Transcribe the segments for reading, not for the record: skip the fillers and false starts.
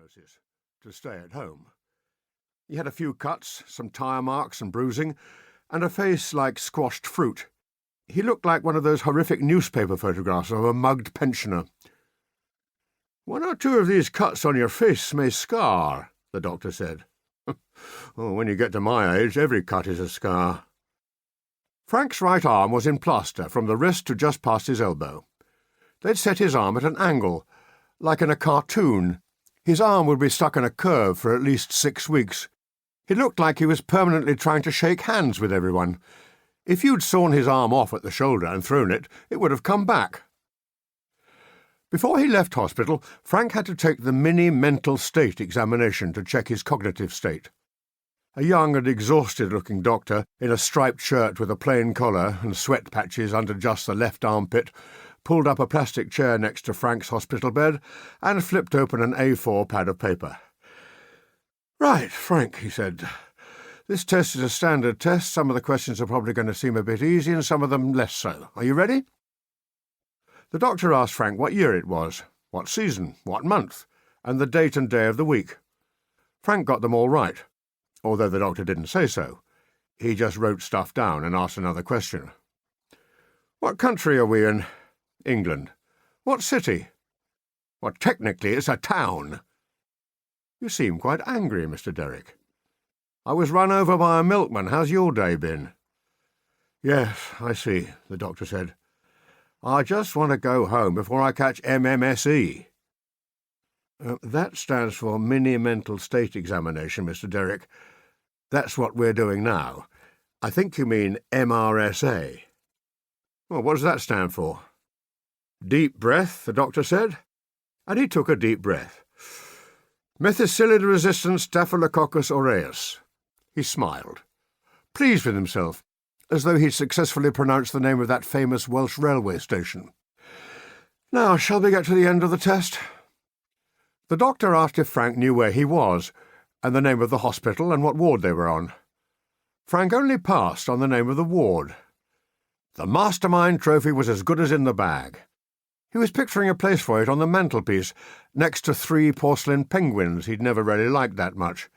diagnosis, to stay at home. He had a few cuts, some tire marks and bruising, and a face like squashed fruit. He looked like one of those horrific newspaper photographs of a mugged pensioner. "One or two of these cuts on your face may scar," the doctor said. "Oh, when you get to my age, every cut is a scar." Frank's right arm was in plaster from the wrist to just past his elbow. They'd set his arm at an angle, like in a cartoon. His arm would be stuck in a curve for at least 6 weeks. He looked like he was permanently trying to shake hands with everyone. If you'd sawn his arm off at the shoulder and thrown it, it would have come back. Before he left hospital, Frank had to take the mini mental state examination to check his cognitive state. A young and exhausted-looking doctor, in a striped shirt with a plain collar and sweat patches under just the left armpit, pulled up a plastic chair next to Frank's hospital bed and flipped open an A4 pad of paper. "Right, Frank," he said. "This test is a standard test. Some of the questions are probably going to seem a bit easy and some of them less so. Are you ready?" The doctor asked Frank what year it was, what season, what month, and the date and day of the week. Frank got them all right, although the doctor didn't say so. He just wrote stuff down and asked another question. "What country are we in?" "England." "What city?" "Well, technically it's a town." "You seem quite angry, Mr. Derrick." "I was run over by a milkman. How's your day been?" "Yes, I see," the doctor said. "I just want to go home before I catch MMSE." That stands for Mini Mental State Examination, Mr. Derrick. That's what we're doing now. I think you mean MRSA. Well, what does that stand for?" "Deep breath," the doctor said, and he took a deep breath. "Methicillin-resistant Staphylococcus aureus." He smiled, pleased with himself, as though he'd successfully pronounced the name of that famous Welsh railway station. "Now, shall we get to the end of the test?" The doctor asked if Frank knew where he was, and the name of the hospital and what ward they were on. Frank only passed on the name of the ward. The Mastermind trophy was as good as in the bag. He was picturing a place for it on the mantelpiece, next to 3 porcelain penguins he'd never really liked that much.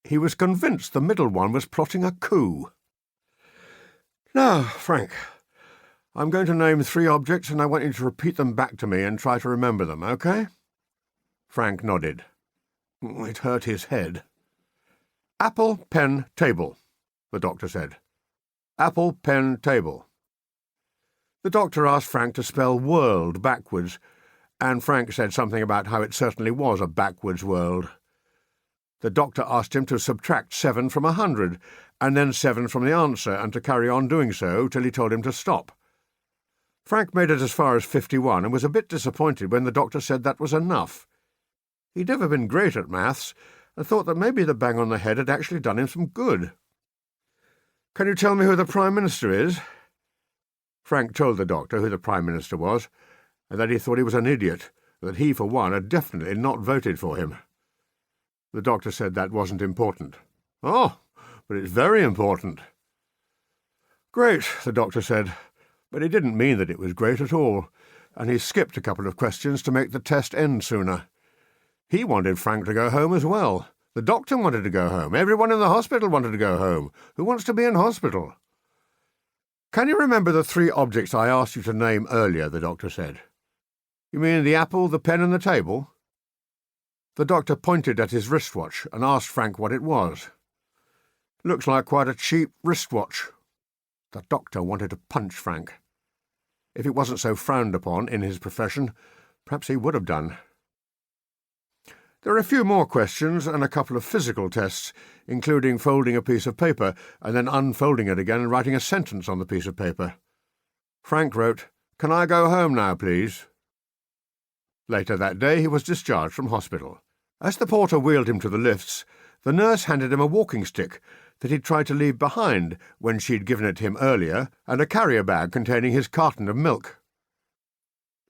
He was convinced the middle one was plotting a coup. "Now, Frank, I'm going to name 3 objects and I want you to repeat them back to me and try to remember them, okay?" Frank nodded. It hurt his head. "Apple, pen, table," the doctor said. "Apple, pen, table." The doctor asked Frank to spell world backwards, and Frank said something about how it certainly was a backwards world. The doctor asked him to subtract 7 from 100, and then 7 from the answer, and to carry on doing so till he told him to stop. Frank made it as far as 51 and was a bit disappointed when the doctor said that was enough. He'd never been great at maths, and thought that maybe the bang on the head had actually done him some good. "Can you tell me who the Prime Minister is?" Frank told the doctor who the Prime Minister was, and that he thought he was an idiot, that he, for one, had definitely not voted for him. The doctor said that wasn't important. "Oh, but it's very important." "Great," the doctor said, but he didn't mean that it was great at all, and he skipped a couple of questions to make the test end sooner. He wanted Frank to go home as well. The doctor wanted to go home. Everyone in the hospital wanted to go home. Who wants to be in hospital? "Can you remember the 3 objects I asked you to name earlier?" the doctor said. "You mean the apple, the pen, and the table?" The doctor pointed at his wristwatch and asked Frank what it was. "Looks like quite a cheap wristwatch." The doctor wanted to punch Frank. If it wasn't so frowned upon in his profession, perhaps he would have done. There are a few more questions and a couple of physical tests, including folding a piece of paper and then unfolding it again and writing a sentence on the piece of paper. Frank wrote, "Can I go home now, please?" Later that day he was discharged from hospital. As the porter wheeled him to the lifts, the nurse handed him a walking stick that he'd tried to leave behind when she'd given it him earlier, and a carrier bag containing his carton of milk.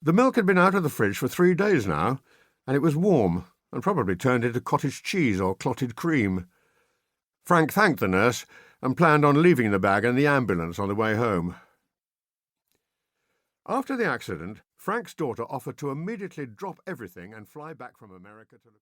The milk had been out of the fridge for 3 days now, and it was warm, and probably turned into cottage cheese or clotted cream. Frank thanked the nurse and planned on leaving the bag in the ambulance on the way home. After the accident, Frank's daughter offered to immediately drop everything and fly back from America to look